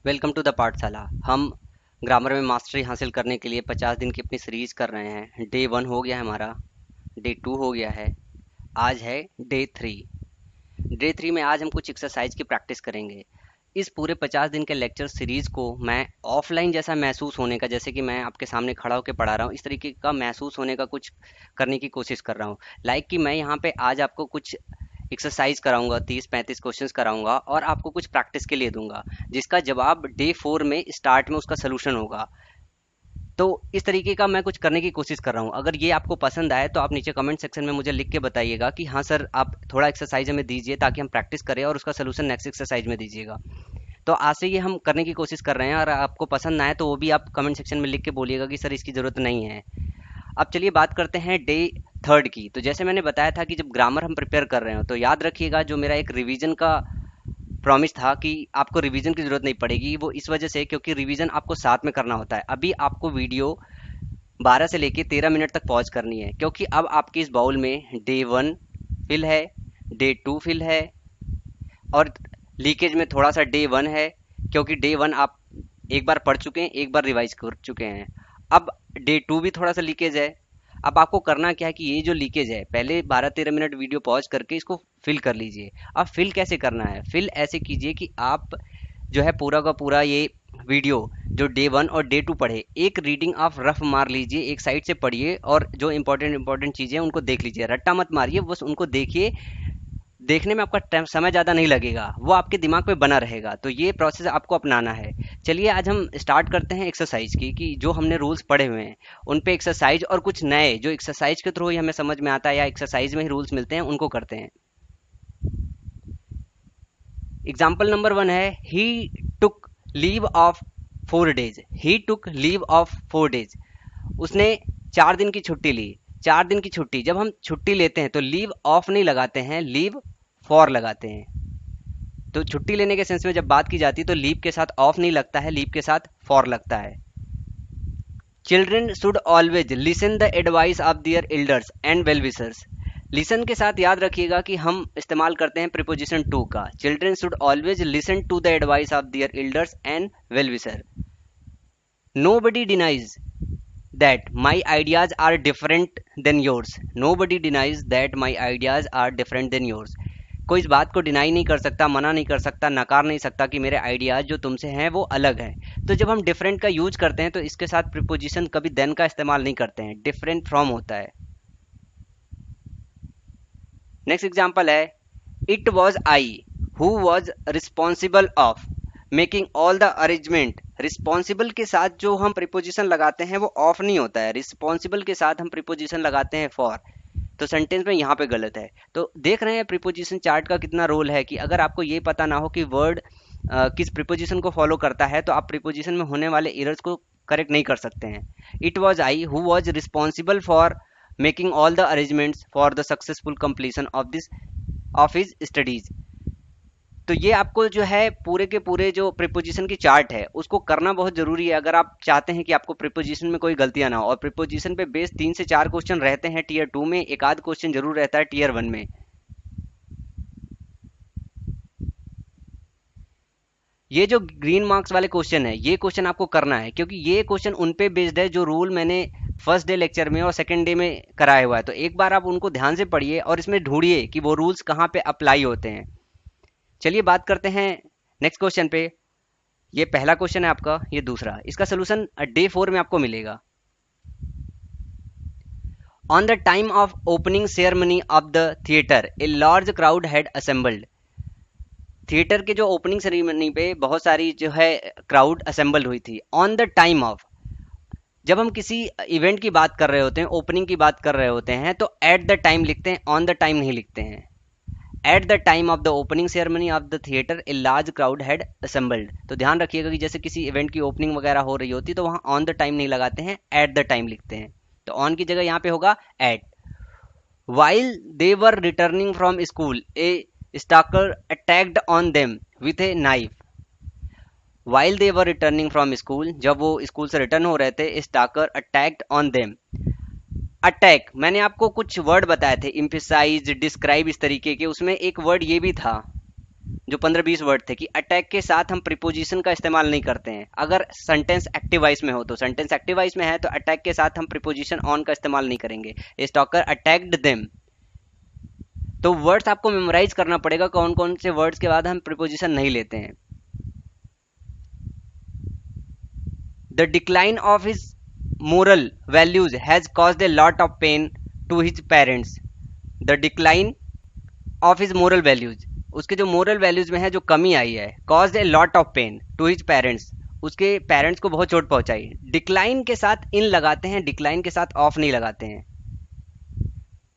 Welcome to the पाठशाला। हम grammar में मास्टरी हासिल करने के लिए 50 दिन की अपनी सीरीज कर रहे हैं। डे 1 हो गया है हमारा, डे 2 हो गया है, आज है डे 3। डे 3 में आज हम कुछ एक्सरसाइज की प्रैक्टिस करेंगे। इस पूरे 50 दिन के लेक्चर सीरीज को मैं ऑफलाइन जैसा महसूस होने का, जैसे कि मैं आपके सामने खड़ा होकर पढ़ा रहा हूँ, इस तरीके का महसूस होने का कुछ करने की कोशिश कर रहा हूँ। लाइक कि मैं यहाँ पे आज आपको कुछ एक्सरसाइज कराऊंगा, 30-35 क्वेश्चंस कराऊंगा और आपको कुछ प्रैक्टिस के लिए दूंगा, जिसका जवाब डे 4 में स्टार्ट में उसका सोल्यूशन होगा। तो इस तरीके का मैं कुछ करने की कोशिश कर रहा हूँ। अगर ये आपको पसंद आए तो आप नीचे कमेंट सेक्शन में मुझे लिख के बताइएगा कि हाँ सर, आप थोड़ा एक्सरसाइज हमें दीजिए ताकि हम प्रैक्टिस करें और उसका सोल्यूशन नेक्स्ट एक्सरसाइज में दीजिएगा। तो आज से ये हम करने की कोशिश कर रहे हैं और आपको पसंद ना आए तो वो भी आप कमेंट सेक्शन में लिख के बोलिएगा कि सर इसकी ज़रूरत नहीं है। अब चलिए बात करते हैं डे 3 की। तो जैसे मैंने बताया था कि जब ग्रामर हम प्रिपेयर कर रहे हो तो याद रखिएगा, जो मेरा एक रिवीजन का प्रॉमिस था कि आपको रिवीजन की ज़रूरत नहीं पड़ेगी, वो इस वजह से क्योंकि रिवीजन आपको साथ में करना होता है। अभी आपको वीडियो 12 से लेके 13 मिनट तक पॉज करनी है, क्योंकि अब आपके इस बाउल में डे 1 फिल है, डे 2 फिल है और लीकेज में थोड़ा सा डे 1 है, क्योंकि डे 1 आप एक बार पढ़ चुके हैं, एक बार रिवाइज कर चुके हैं। अब डे 2 भी थोड़ा सा लीकेज है। अब आपको करना क्या है कि ये जो लीकेज है, पहले 12-13 मिनट वीडियो पॉज करके इसको फिल कर लीजिए। अब फिल कैसे करना है? फिल ऐसे कीजिए कि आप जो है पूरा का पूरा ये वीडियो जो डे 1 और डे 2 पढ़े, एक रीडिंग आप रफ मार लीजिए, एक साइड से पढ़िए और जो इंपॉर्टेंट चीज़ें हैं उनको देख लीजिए। रट्टा मत मारिए, बस उनको देखिए। देखने में आपका टाइम समय ज़्यादा नहीं लगेगा, वो आपके दिमाग में बना रहेगा। तो ये प्रोसेस आपको अपनाना है। चलिए आज हम स्टार्ट करते हैं एक्सरसाइज की, कि जो हमने रूल्स पढ़े हुए हैं उन पे एक्सरसाइज और कुछ नए जो एक्सरसाइज के थ्रू ही हमें समझ में आता है या एक्सरसाइज में ही रूल्स मिलते हैं उनको करते हैं। एग्जाम्पल नंबर 1 है, he took leave off 4 days। He took leave off 4 days। उसने 4 दिन की छुट्टी ली। 4 दिन की छुट्टी, जब हम छुट्टी लेते हैं तो लीव ऑफ नहीं लगाते हैं, लीव फॉर लगाते हैं। तो छुट्टी लेने के सेंस में जब बात की जाती है तो लीव के साथ ऑफ नहीं लगता है, लीव के साथ फॉर लगता है। Children should always listen the advice of their elders and well wishers. Listen के साथ याद रखिएगा कि हम इस्तेमाल करते हैं प्रीपोजिशन टू का। Children should always listen to the advice of their elders and well wisher. Nobody denies that my ideas are different than yours। nobody denies that my ideas are different than yours। कोई इस बात को deny नहीं कर सकता, मना नहीं कर सकता, नकार नहीं सकता कि मेरे आइडियाज जो तुमसे हैं वो अलग हैं। तो जब हम डिफरेंट का यूज करते हैं तो इसके साथ प्रीपोजिशन कभी देन का इस्तेमाल नहीं करते हैं, डिफरेंट फ्रॉम होता है। नेक्स्ट एग्जांपल है, it was I who was responsible of making all the arrangement. Responsible के साथ जो हम प्रीपोजिशन लगाते हैं वो ऑफ नहीं होता है, रिस्पॉन्सिबल के साथ हम प्रीपोजिशन लगाते हैं फॉर। तो सेंटेंस में यहाँ पे गलत है। तो देख रहे हैं प्रीपोजिशन चार्ट का कितना रोल है, कि अगर आपको ये पता ना हो कि वर्ड किस प्रीपोजिशन को फॉलो करता है तो आप प्रीपोजिशन में होने वाले एरर्स को करेक्ट नहीं कर सकते हैं। It was I who was responsible for making all the arrangements for the successful completion of his studies. तो ये आपको जो है पूरे के पूरे जो प्रीपोजिशन की चार्ट है उसको करना बहुत जरूरी है, अगर आप चाहते हैं कि आपको प्रीपोजिशन में कोई गलतियां ना हो। और प्रीपोजिशन पे बेस 3 से 4 क्वेश्चन रहते हैं टीयर 2 में, एक आध क्वेश्चन जरूर रहता है टीयर 1 में। ये जो ग्रीन मार्क्स वाले क्वेश्चन है, ये क्वेश्चन आपको करना है, क्योंकि ये क्वेश्चन उन पे बेस्ड है जो रूल मैंने फर्स्ट डे लेक्चर में और सेकंड डे में कराया हुआ है। तो एक बार आप उनको ध्यान से पढ़िए और इसमें ढूंढिए कि वो रूल्स कहाँ पे अप्लाई होते हैं। चलिए बात करते हैं नेक्स्ट क्वेश्चन पे। ये पहला क्वेश्चन है आपका, ये दूसरा। इसका सोल्यूशन डे 4 में आपको मिलेगा। On the time of opening ceremony of the theatre a large crowd had assembled. Theatre के जो ओपनिंग सेरेमनी पे बहुत सारी जो है क्राउड असेंबल हुई थी। ऑन द टाइम ऑफ, जब हम किसी इवेंट की बात कर रहे होते हैं, ओपनिंग की बात कर रहे होते हैं, तो एट द टाइम लिखते हैं, ऑन द टाइम नहीं लिखते हैं। At the time of the opening ceremony of the theatre a large crowd had assembled. तो ध्यान रखिएगा कि जैसे किसी इवेंट की ओपनिंग वगैरह हो रही होती तो वहां ऑन द टाइम नहीं लगाते हैं, एट द टाइम लिखते हैं। तो ऑन की जगह यहाँ पे होगा at. While they were returning from school a stalker attacked on them with a knife. While they were returning from school, जब वो स्कूल से रिटर्न हो रहे थे, stalker attacked on them. Attack, मैंने आपको कुछ वर्ड बताए थे, इम्फेसाइज, डिस्क्राइब, इस तरीके के, उसमें एक वर्ड ये भी था, जो 15-20 वर्ड थे कि अटैक के साथ हम प्रीपोजिशन का इस्तेमाल नहीं करते हैं। अगर सेंटेंस एक्टिव वॉइस में हो तो, सेंटेंस एक्टिव वॉइस में है तो अटैक के साथ हम प्रीपोजिशन ऑन का इस्तेमाल नहीं करेंगे। Stalker attacked them. तो वर्ड्स आपको मेमोराइज करना पड़ेगा, कौन कौन से वर्ड्स के बाद हम प्रीपोजिशन नहीं लेते हैं। The decline of his moral values has caused a lot of pain to his parents. The decline of his moral values, उसके जो मोरल वैल्यूज में है जो कमी आई है, caused a lot of pain to his parents, उसके parents को बहुत चोट पहुंचाई। डिक्लाइन के साथ इन लगाते हैं, डिक्लाइन के साथ ऑफ नहीं लगाते हैं।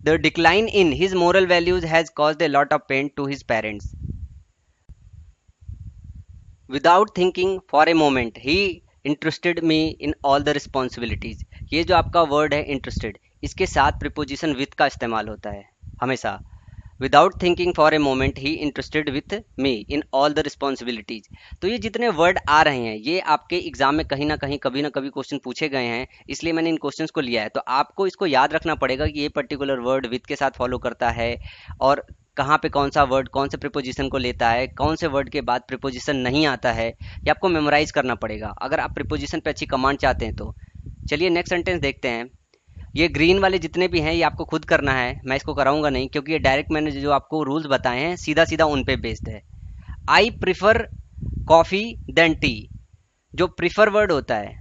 The decline in his moral values has caused a lot of pain to his parents. Without thinking for a moment he interested me in all the responsibilities. ये जो आपका वर्ड है इंटरेस्टेड, इसके साथ प्रीपोजिशन विथ का इस्तेमाल होता है हमेशा। Without thinking for a moment he interested with me in all the responsibilities. तो ये जितने वर्ड आ रहे हैं ये आपके एग्जाम में कहीं ना कहीं कभी ना कभी क्वेश्चन पूछे गए हैं, इसलिए मैंने इन क्वेश्चंस को लिया है। तो आपको इसको याद रखना पड़ेगा कि ये पर्टिकुलर वर्ड विथ के साथ फॉलो करता है और कहाँ पे कौन सा वर्ड कौन से प्रीपोजिशन को लेता है, कौन से वर्ड के बाद प्रीपोजिशन नहीं आता है, ये आपको मेमोराइज करना पड़ेगा अगर आप प्रीपोजिशन पे अच्छी कमांड चाहते हैं तो। चलिए नेक्स्ट सेंटेंस देखते हैं। ये ग्रीन वाले जितने भी हैं ये आपको खुद करना है, मैं इसको कराऊंगा नहीं क्योंकि ये डायरेक्ट मैंने जो आपको रूल्स बताए हैं सीधा सीधा उन पे बेस्ड है। I prefer coffee than tea. जो प्रिफर वर्ड होता है,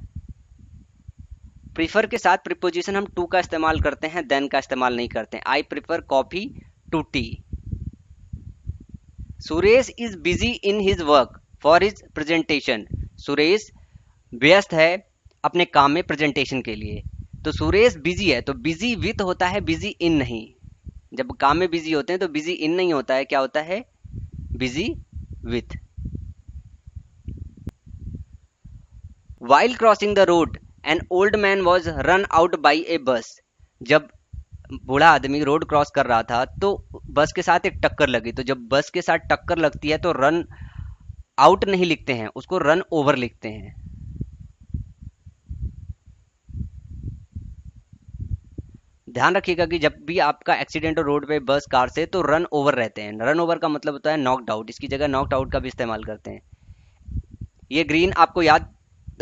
प्रिफर के साथ प्रीपोजिशन हम टू का इस्तेमाल करते हैं, देन का इस्तेमाल नहीं करते हैं। I prefer coffee to tea. Suresh is busy in his work for his presentation. Suresh व्यस्त है अपने काम में प्रेजेंटेशन के लिए। तो सुरेश बिजी है तो बिजी विथ होता है, बिजी इन नहीं। जब काम में बिजी होते हैं तो बिजी इन नहीं होता है, क्या होता है, busy with. While crossing the road an old man was run out by a bus. जब बूढ़ा आदमी रोड क्रॉस कर रहा था तो बस के साथ एक टक्कर लगी। तो जब बस के साथ टक्कर लगती है तो रन आउट नहीं लिखते हैं, उसको रन ओवर लिखते हैं। ध्यान रखिएगा कि जब भी आपका एक्सीडेंट हो रोड पे बस कार से तो रन ओवर रहते हैं। रन ओवर का मतलब होता है नॉकड आउट, इसकी जगह नॉकड आउट का भी इस्तेमाल करते हैं। ये ग्रीन आपको याद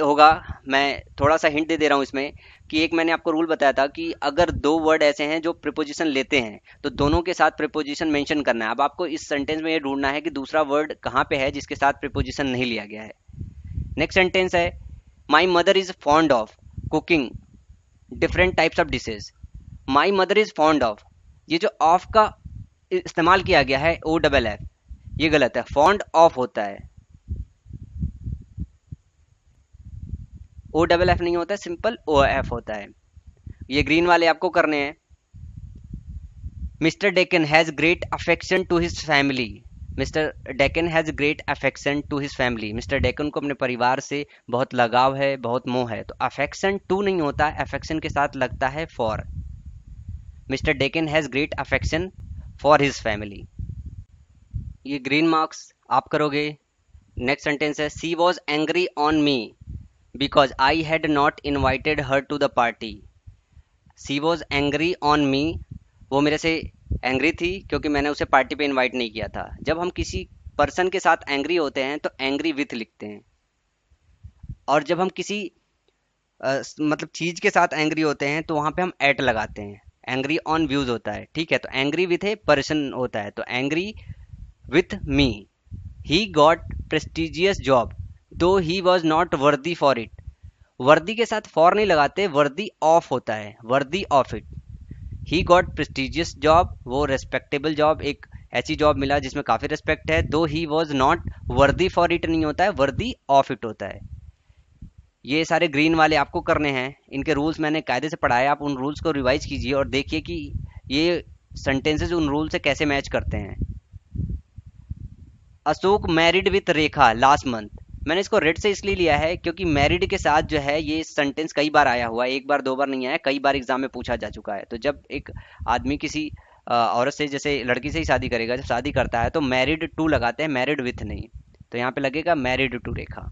होगा, मैं थोड़ा सा हिंट दे रहा हूँ इसमें कि एक मैंने आपको रूल बताया था कि अगर दो वर्ड ऐसे हैं जो प्रीपोजिशन लेते हैं तो दोनों के साथ प्रीपोजिशन मेंशन करना है। अब आपको इस सेंटेंस में ये ढूंढना है कि दूसरा वर्ड कहाँ पे है जिसके साथ प्रीपोजिशन नहीं लिया गया है। नेक्स्ट सेंटेंस है my mother is fond of cooking different types of dishes. My mother is fond of, ये जो ऑफ का इस्तेमाल किया गया है ओ डबल एफ, ये गलत है, फॉन्ड ऑफ होता है, ओ डबल एफ नहीं होता है, सिंपल ओ एफ होता है। ये ग्रीन वाले आपको करने हैं। Mister Deacon has great affection to his family. Mister Deacon has great affection to his family. Mister Deacon को अपने परिवार से बहुत लगाव है, बहुत मोह है। तो अफेक्शन टू नहीं होता, अफेक्शन के साथ लगता है for. Mister Deacon has great affection for his family. ये ग्रीन मार्क्स आप करोगे। नेक्स्ट सेंटेंस है she was angry on me because I had not invited her to the party. She was angry on me, वो मेरे से angry थी क्योंकि मैंने उसे पार्टी पे इनवाइट नहीं किया था। जब हम किसी पर्सन के साथ एंग्री होते हैं तो एंग्री विथ लिखते हैं, और जब हम किसी मतलब चीज के साथ एंग्री होते हैं तो वहां पे हम एट लगाते हैं। एंग्री ऑन व्यूज होता है, ठीक है। तो एंग्री विथ ए पर्सन होता है, तो angry with me. He got prestigious job though he was not worthy for it. Worthy के साथ फॉर नहीं लगाते, वर्दी ऑफ होता है, worthy of it. He got prestigious job, वो रेस्पेक्टेबल जॉब, एक ऐसी जॉब मिला जिसमें काफी रेस्पेक्ट है। दो he was not worthy for it नहीं होता है, वर्दी ऑफ इट होता है। ये सारे ग्रीन वाले आपको करने हैं, इनके रूल्स मैंने कायदे से पढ़ाए, आप उन रूल्स को रिवाइज कीजिए और देखिए कि ये सेंटेंसेस उन रूल से कैसे मैच करते हैं। Ashok married with Rekha last month. मैंने इसको रेड से इसलिए लिया है क्योंकि मैरिड के साथ जो है ये सेंटेंस कई बार आया हुआ है, एक बार दो बार नहीं आया, कई बार एग्जाम में पूछा जा चुका है। तो जब एक आदमी किसी औरत से, जैसे लड़की से ही शादी करेगा, जब शादी करता है तो मैरिड टू लगाते हैं, मैरिड विथ नहीं। तो यहाँ पे लगेगा married to Rekha.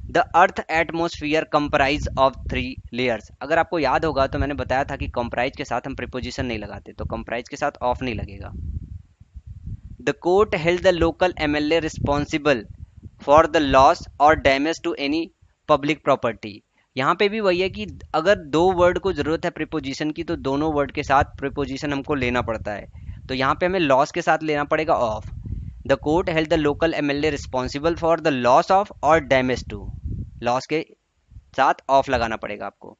The earth atmosphere comprise of 3 layers. अगर आपको याद होगा तो मैंने बताया था कि कंप्राइज के साथ हम प्रीपोजिशन नहीं लगाते, तो कंप्राइज के साथ ऑफ नहीं लगेगा। The court held the local MLA responsible for the loss और damage to any public property. यहाँ पे भी वही है कि अगर दो वर्ड को जरूरत है प्रीपोजिशन की तो दोनों वर्ड के साथ प्रीपोजिशन हमको लेना पड़ता है। तो यहाँ पे हमें लॉस के साथ लेना पड़ेगा of. The court held the local MLA responsible for the loss of और डैमेज टू, लॉस के साथ ऑफ लगाना पड़ेगा आपको।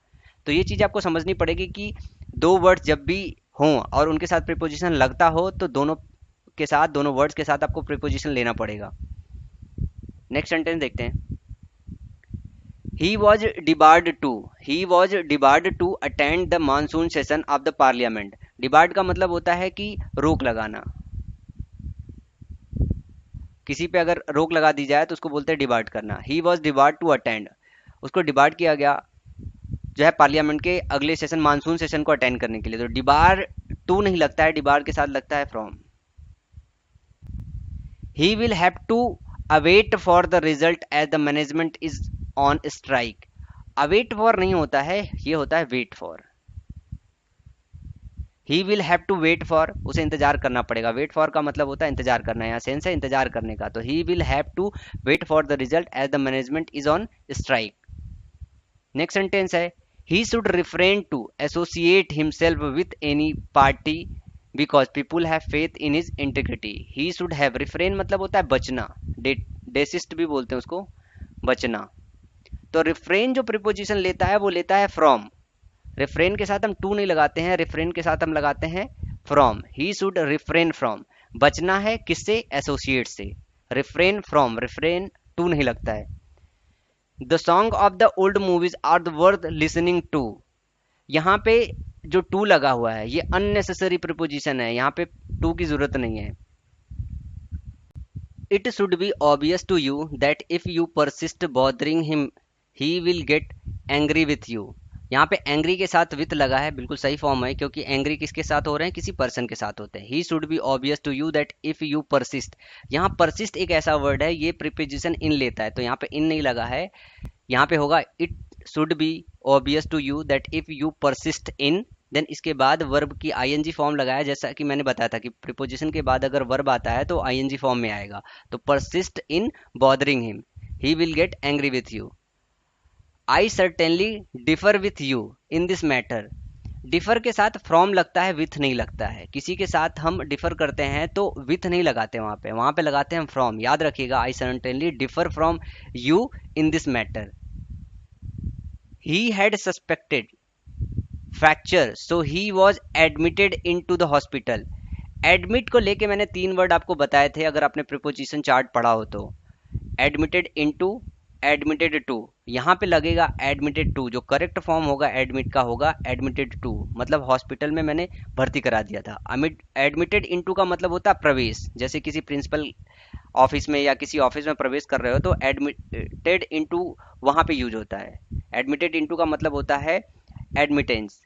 तो ये चीज आपको समझनी पड़ेगी कि दो वर्ड्स जब भी हों और उनके साथ प्रीपोजिशन लगता हो तो दोनों के साथ, दोनों वर्ड्स के साथ आपको प्रीपोजिशन लेना पड़ेगा। नेक्स्ट सेंटेंस देखते हैं। He was debarred to attend the monsoon session of the parliament। Debarred का मतलब होता है कि रोक लगाना। किसी पे अगर रोक लगा दी जाए तो उसको बोलते हैं डिबार्ड करना। He was debarred to attend, उसको डिबार्ड किया गया जो है पार्लियामेंट के अगले सेशन, मानसून सेशन को अटेंड करने के लिए। तो डिबार टू नहीं लगता है, डिबार के साथ लगता है from. He will have to await for the result as the management is on strike। await for नहीं होता है, ये होता है wait for। He will have to wait for, उसे इंतजार करना पड़ेगा। wait for का मतलब होता है इंतजार करना, यहाँ सेंस है इंतजार करने का। तो he will have to wait for the result as the management is on strike। Next sentence है he should refrain to associate himself with any party because people have faith in his integrity। he should have, refrain मतलब होता है बचना, डेसिस्ट भी बोलते हैं उसको, बचना। तो रिफ्रेन जो प्रीपोजिशन लेता है वो लेता है फ्रॉम। रिफ्रेन के साथ हम टू नहीं लगाते हैं, रिफ्रेन के साथ हम लगाते हैं from. He should refrain from, बचना है किससे, एसोसिएट से। रिफ्रेन फ्रॉम, रिफ्रेन टू नहीं लगता है। The song of the old movies are the worth listening to, यहाँ पे जो टू लगा हुआ है ये अननेसेसरी प्रीपोजिशन है, यहाँ पे टू की जरूरत नहीं है। It should be obvious to you that if you persist bothering him he will get angry with you. यहाँ पे एंग्री के साथ विथ लगा है, बिल्कुल सही फॉर्म है, क्योंकि एंग्री किसके साथ हो रहे हैं, किसी पर्सन के साथ होते हैं। He should be obvious to you that if you persist, यहाँ परसिस्ट एक ऐसा वर्ड है ये प्रीपोजिशन इन लेता है, तो यहाँ पे इन नहीं लगा है, यहाँ पे होगा it should be obvious to you that if you persist in, then इसके बाद वर्ब की आईएनजी फॉर्म लगाया, जैसा कि मैंने बताया था कि प्रीपोजिशन के बाद अगर वर्ब आता है तो आईएनजी फॉर्म में आएगा। तो persist in bothering him, he will get angry with you. I certainly differ with you in this matter, differ के साथ फ्रॉम लगता है, विथ नहीं लगता है। किसी के साथ हम डिफर करते हैं तो विथ नहीं लगाते, वहां पे लगाते हैं हम फ्रॉम, याद रखिएगा। I certainly differ from you in this matter. He had suspected fracture so he was admitted in to the hospital. Admit को लेके मैंने तीन वर्ड आपको बताए थे, अगर आपने प्रीपोजिशन चार्ट पढ़ा हो तो। Admitted in to, admitted to, यहाँ पे लगेगा एडमिटेड टू, जो करेक्ट फॉर्म होगा एडमिट का होगा एडमिटेड टू, मतलब हॉस्पिटल में मैंने भर्ती करा दिया था। एडमिटेड इनटू का मतलब होता है प्रवेश, जैसे किसी प्रिंसिपल ऑफिस में या किसी ऑफिस में प्रवेश कर रहे हो तो एडमिटेड इनटू वहां पे यूज होता है। एडमिटेड इनटू का मतलब होता है admittance.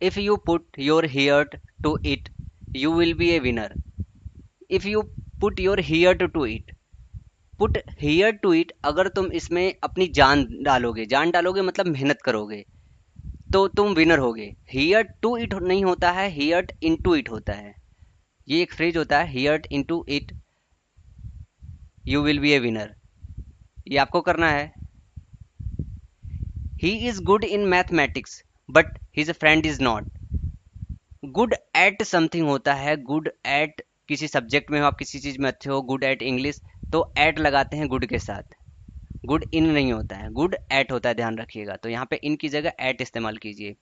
If you put your here to it you will be a winner. If you put your here to it, put here to it, अगर तुम इसमें अपनी जान डालोगे, जान डालोगे मतलब मेहनत करोगे तो तुम विनर होगे। हियर टू इट नहीं होता है, हियर इनटू इट होता है। ये एक फ्रेज होता है, here into it you will be a winner, ये आपको करना है। He is good in mathematics but his friend is not. Good at something होता है, गुड एट किसी सब्जेक्ट में हो, आप किसी चीज में अच्छे हो, गुड एट इंग्लिश, तो एट लगाते हैं गुड के साथ, गुड इन नहीं होता है, गुड एट होता है, ध्यान रखिएगा। तो यहाँ पे इन की जगह एट इस्तेमाल कीजिए।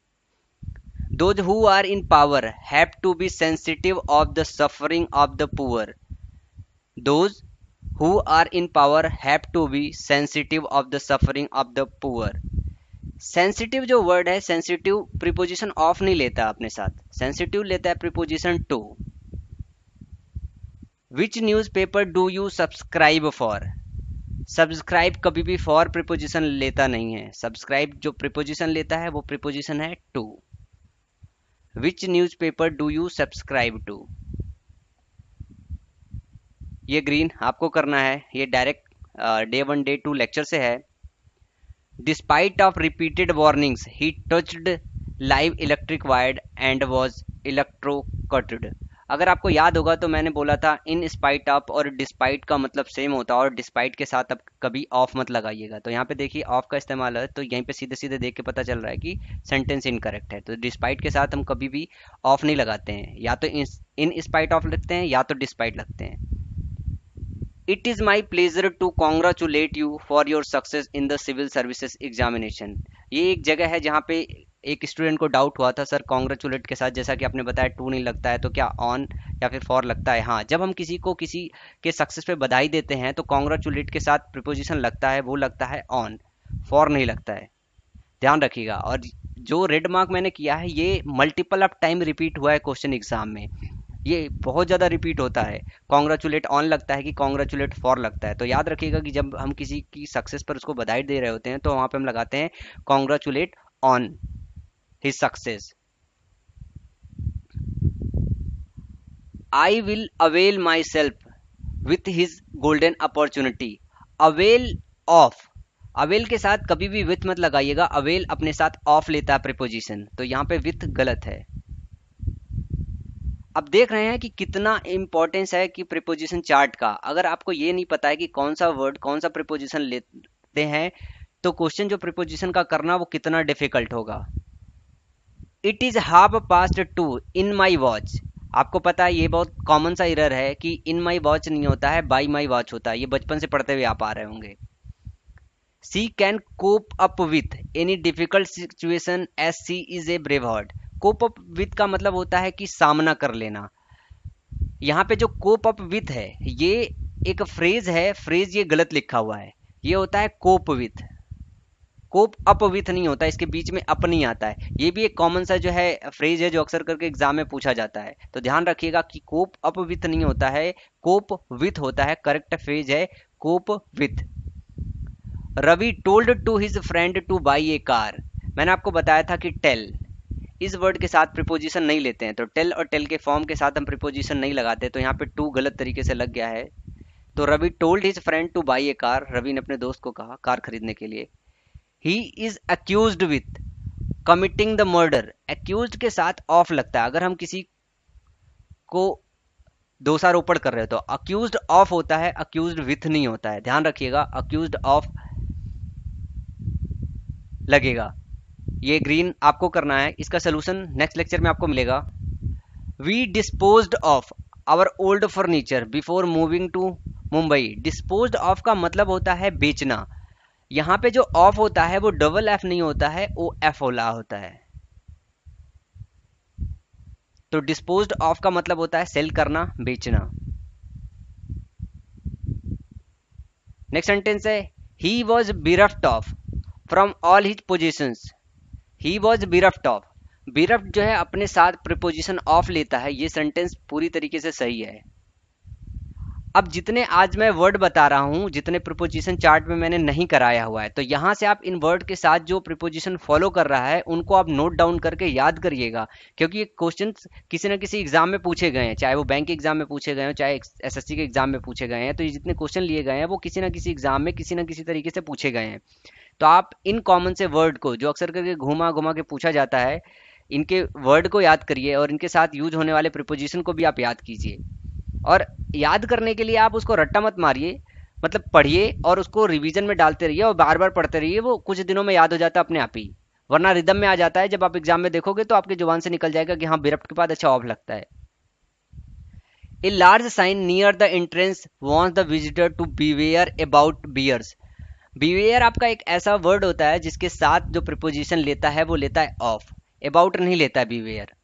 Those who are in power have to be sensitive of the suffering of the poor. Those who are in power have to be sensitive of the suffering of the poor. Sensitive जो word है, sensitive preposition of नहीं लेता अपने साथ, sensitive लेता है preposition to. Which newspaper do you subscribe for. Subscribe कभी भी फॉर प्रीपोजिशन लेता नहीं है, सब्सक्राइब जो प्रीपोजिशन लेता है वो प्रीपोजिशन है to. Which newspaper do you subscribe to, ये ग्रीन आपको करना है, ये डायरेक्ट डे 1 डे 2 लेक्चर से है। Despite of repeated warnings he touched live electric wire and was electrocuted. अगर आपको याद होगा तो मैंने बोला था इन स्पाइट ऑफ और डिस्पाइट का मतलब सेम होता है, और डिस्पाइट के साथ अब कभी ऑफ मत लगाइएगा। तो यहाँ पे देखिए ऑफ का इस्तेमाल है, तो यहीं पे सीधे सीधे देख के पता चल रहा है कि सेंटेंस इनकरेक्ट है। तो डिस्पाइट के साथ हम कभी भी ऑफ नहीं लगाते हैं, या तो इन स्पाइट ऑफ लगते हैं या तो डिस्पाइट लगते हैं। It is my pleasure to congratulate you for your success in the civil services examination. ये एक जगह है जहाँ पे एक स्टूडेंट को डाउट हुआ था, सर कॉन्ग्रेचुलेट के साथ जैसा कि आपने बताया टू नहीं लगता है, तो क्या ऑन या फिर फॉर लगता है? हाँ, जब हम किसी को किसी के सक्सेस पे बधाई देते हैं तो कॉन्ग्रेचुलेट के साथ प्रिपोजिशन लगता है, वो लगता है ऑन, फॉर नहीं लगता है। ध्यान रखिएगा। और जो रेड मार्क मैंने किया है ये मल्टीपल ऑफ टाइम रिपीट हुआ है क्वेश्चन एग्जाम में, ये बहुत ज़्यादा रिपीट होता है। कॉन्ग्रेचुलेट ऑन लगता है कि कॉन्ग्रेचुलेट फॉर लगता है। तो याद रखिएगा कि जब हम किसी की सक्सेस पर उसको बधाई दे रहे होते हैं तो वहां पे हम लगाते हैं congratulate on his success. I will avail my self with his golden opportunity. Avail of, avail के साथ कभी भी विथ मत लगाइएगा, अवेल अपने साथ ऑफ लेता है प्रिपोजिशन, तो यहाँ पे विथ गलत है। अब देख रहे हैं कि कितना इंपॉर्टेंस है कि प्रिपोजिशन चार्ट का। अगर आपको ये नहीं पता है कि कौन सा वर्ड कौन सा प्रिपोजिशन लेते हैं, तो क्वेश्चन जो प्रिपोजिशन का करना वो कितना डिफिकल्ट होगा। It is half past two in my watch. आपको पता है ये बहुत कॉमन सा एरर है कि इन माई वॉच नहीं होता है, बाई माई वॉच होता है। ये बचपन से पढ़ते हुए आप आ रहे होंगे। She can cope up with any difficult situation as she is a brave heart. Cope up with का मतलब होता है कि सामना कर लेना। यहाँ पे जो कोप अप विथ है ये एक फ्रेज है, फ्रेज ये गलत लिखा हुआ है, ये होता है cope with. Cope up with नहीं होता, इसके बीच में अप नहीं आता है। ये भी एक कॉमन सा जो है फ्रेज है जो अक्सर करके एग्जाम में पूछा जाता है। तो ध्यान रखिएगा कि कोप अप विथ नहीं होता है, कोप विथ होता है। करेक्ट फ्रेज है cope with. Ravi told to his friend to buy a car. मैंने आपको बताया था कि टेल इस वर्ड के साथ प्रिपोजिशन नहीं लेते हैं, तो टेल और टेल के फॉर्म के साथ हम प्रिपोजिशन नहीं लगाते, तो यहाँ पे टू गलत तरीके से लग गया है। तो Ravi told his friend to buy a car, रवि ने अपने दोस्त को कहा कार खरीदने के लिए। He is accused with committing the murder. Accused के साथ ऑफ लगता है। अगर हम किसी को दोषारोपण कर रहे हो तो अक्यूज्ड ऑफ होता है, अक्यूज्ड विथ नहीं होता है। ध्यान रखिएगा, अक्यूज्ड ऑफ लगेगा। ये ग्रीन आपको करना है। इसका सोल्यूशन नेक्स्ट लेक्चर में आपको मिलेगा। We disposed of our old furniture before moving to Mumbai. Disposed of का मतलब होता है बेचना। यहाँ पे जो ऑफ होता है वो डबल एफ नहीं होता है, ओ एफ ओला होता है। तो डिस्पोज्ड ऑफ का मतलब होता है सेल करना, बेचना। नेक्स्ट सेंटेंस है he was bereft of from all his positions. He was bereft of, bereft जो है अपने साथ प्रिपोजिशन ऑफ लेता है। ये सेंटेंस पूरी तरीके से सही है। अब जितने आज मैं वर्ड बता रहा हूं, जितने प्रिपोजिशन चार्ट में मैंने नहीं कराया हुआ है, तो यहां से आप इन वर्ड के साथ जो प्रिपोजिशन फॉलो कर रहा है उनको आप नोट डाउन करके याद करिएगा, क्योंकि ये क्वेश्चन किसी ना किसी एग्जाम में पूछे गए हैं, चाहे वो बैंक के एग्जाम में पूछे गए हो, चाहे एसएससी के एग्जाम में पूछे गए हैं। तो ये जितने क्वेश्चन लिए गए हैं वो किसी ना किसी एग्जाम में किसी ना किसी तरीके से पूछे गए हैं। तो आप इन कॉमन से वर्ड को जो अक्सर करके घुमा घुमा के पूछा जाता है, इनके वर्ड को याद करिए और इनके साथ यूज होने वाले प्रिपोजिशन को भी आप याद कीजिए। और याद करने के लिए आप उसको रट्टा मत मारिए, मतलब पढ़िए और उसको रिवीजन में डालते रहिए और बार बार पढ़ते रहिए। वो कुछ दिनों में याद हो जाता है अपने आप ही, वरना रिदम में आ जाता है। जब आप एग्जाम में देखोगे तो आपकी जुबान से निकल जाएगा कि हाँ बिरप्ट के बाद अच्छा ऑफ लगता है। A large sign near the entrance wants the visitor to beware about bears. Beware आपका एक ऐसा वर्ड होता है जिसके साथ जो प्रिपोजिशन लेता है वो लेता है ऑफ, अबाउट नहीं लेता है beware.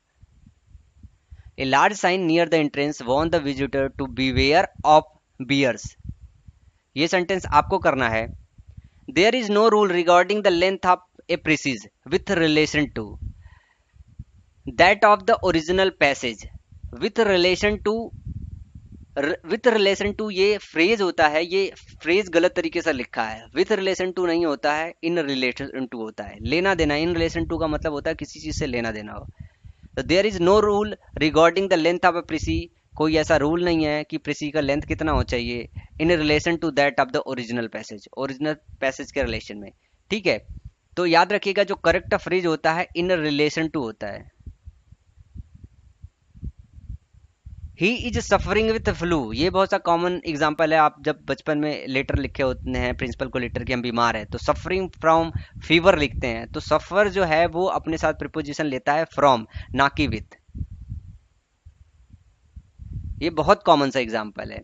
A large sign near the entrance warns the visitor to beware of bears. ये सेंटेंस आपको करना है। There is no rule regarding the length of a precis with relation to that of the original passage. With relation to, with relation to ये phrase होता है, ये phrase गलत तरीके से लिखा है। विथ रिलेशन टू नहीं होता है, इन रिलेशन टू होता है। लेना देना, इन रिलेशन टू का मतलब होता है किसी चीज से लेना देना हो। तो there is no rule regarding the length of a precis. कोई ऐसा रूल नहीं है कि प्रिसी का लेंथ कितना हो चाहिए in relation to that of the original passage, original passage के रिलेशन में। ठीक है, तो याद रखिएगा जो करेक्ट फ्रेज होता है इन रिलेशन टू होता है। He is suffering with flu, ये बहुत सा कॉमन एग्जांपल है। आप जब बचपन में लेटर लिखे होते हैं प्रिंसिपल को, लेटर कि हम बीमार हैं, तो सफरिंग फ्रॉम फीवर लिखते हैं। तो सफर जो है वो अपने साथ प्रिपोजिशन लेता है फ्रॉम, ना कि विथ। ये बहुत कॉमन सा एग्जांपल है,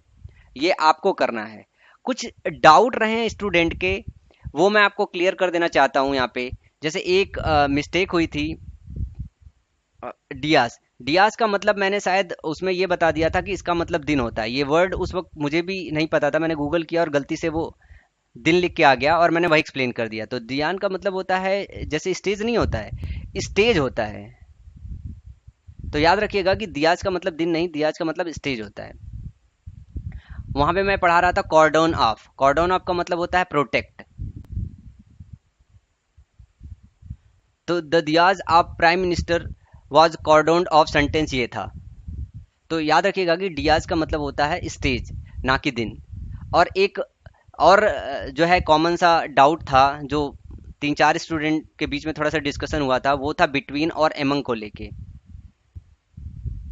ये आपको करना है। कुछ डाउट रहे स्टूडेंट के, वो मैं आपको क्लियर कर देना चाहता हूं यहाँ पे। जैसे एक मिस्टेक हुई थी, डियास। डियास का मतलब मैंने शायद उसमें ये बता दिया था कि इसका मतलब दिन होता है। ये वर्ड उस वक्त मुझे भी नहीं पता था, मैंने गूगल किया और गलती से वो दिन लिख के आ गया और मैंने वही एक्सप्लेन कर दिया। तो दियान का मतलब होता है, जैसे स्टेज नहीं होता है, स्टेज होता है। तो याद रखिएगा कि दियाज का मतलब दिन नहीं, दियाज का मतलब स्टेज होता है। वहां पे मैं पढ़ा रहा था कॉर्डन ऑफ। कॉर्डन ऑफ का मतलब होता है प्रोटेक्ट। तो the dais of prime minister was cordon off sentence ये था। तो याद रखिएगा कि डियाज का मतलब होता है स्टेज, ना कि दिन। और एक और जो है कॉमन सा डाउट था, जो तीन चार स्टूडेंट के बीच में थोड़ा सा डिस्कशन हुआ था, वो था बिटवीन और एमंग को लेके।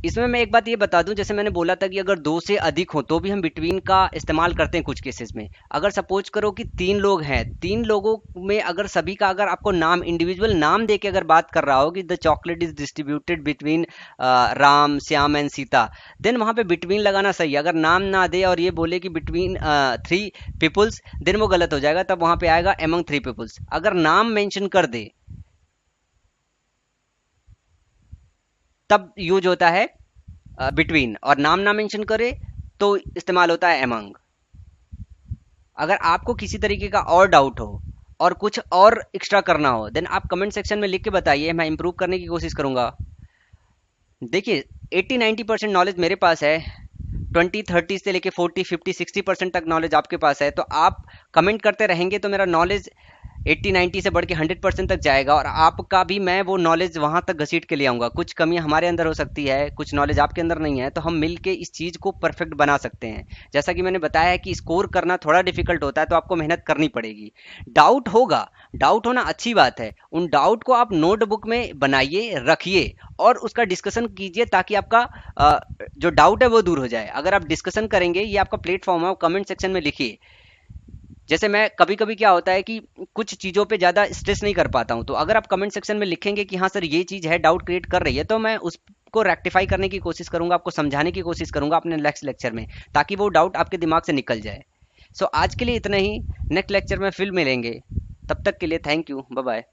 इसमें मैं एक बात ये बता दूं, जैसे मैंने बोला था कि अगर दो से अधिक हो तो भी हम बिटवीन का इस्तेमाल करते हैं कुछ केसेस में। अगर सपोज करो कि तीन लोग हैं, तीन लोगों में अगर सभी का अगर आपको नाम, इंडिविजुअल नाम दे के अगर बात कर रहा हो कि the chocolate is distributed between Ram, Shyam and Sita, then वहां पे बिटवीन लगाना सही है। अगर नाम ना दे और ये बोले कि बिटवीन थ्री पीपुल्स, देन वो गलत हो जाएगा, तब वहां पे आएगा एमंग थ्री पीपुल्स। अगर नाम मेंशन कर दे तब यूज होता है बिटवीन, और नाम ना मेंशन करे तो इस्तेमाल होता है एमंग। अगर आपको किसी तरीके का और डाउट हो और कुछ और एक्स्ट्रा करना हो, देन आप कमेंट सेक्शन में लिख के बताइए, मैं इंप्रूव करने की कोशिश करूंगा। देखिए 80-90% नॉलेज मेरे पास है, 20-30 से लेके 40-50-60% तक नॉलेज आपके पास है। तो आप कमेंट करते रहेंगे तो मेरा नॉलेज 80-90 से बढ़ के 100% तक जाएगा, और आपका भी मैं वो नॉलेज वहां तक घसीट के ले आऊंगा। कुछ कमियां हमारे अंदर हो सकती है, कुछ नॉलेज आपके अंदर नहीं है, तो हम मिल के इस चीज को परफेक्ट बना सकते हैं। जैसा कि मैंने बताया है कि स्कोर करना थोड़ा डिफिकल्ट होता है, तो आपको मेहनत करनी पड़ेगी। डाउट होगा, डाउट होना अच्छी बात है। उन डाउट को आप नोटबुक में बनाइए, रखिए और उसका डिस्कशन कीजिए, ताकि आपका जो डाउट है वो दूर हो जाए। अगर आप डिस्कशन करेंगे, ये आपका प्लेटफॉर्म है, कमेंट सेक्शन में लिखिए। जैसे मैं कभी कभी क्या होता है कि कुछ चीज़ों पे ज़्यादा स्ट्रेस नहीं कर पाता हूँ, तो अगर आप कमेंट सेक्शन में लिखेंगे कि हाँ सर ये चीज़ है, डाउट क्रिएट कर रही है, तो मैं उसको रेक्टिफाई करने की कोशिश करूंगा, आपको समझाने की कोशिश करूंगा अपने नेक्स्ट लेक्चर में, ताकि वो डाउट आपके दिमाग से निकल जाए। सो आज के लिए इतना ही, नेक्स्ट लेक्चर में फिर मिलेंगे। तब तक के लिए थैंक यू, बाय बाय।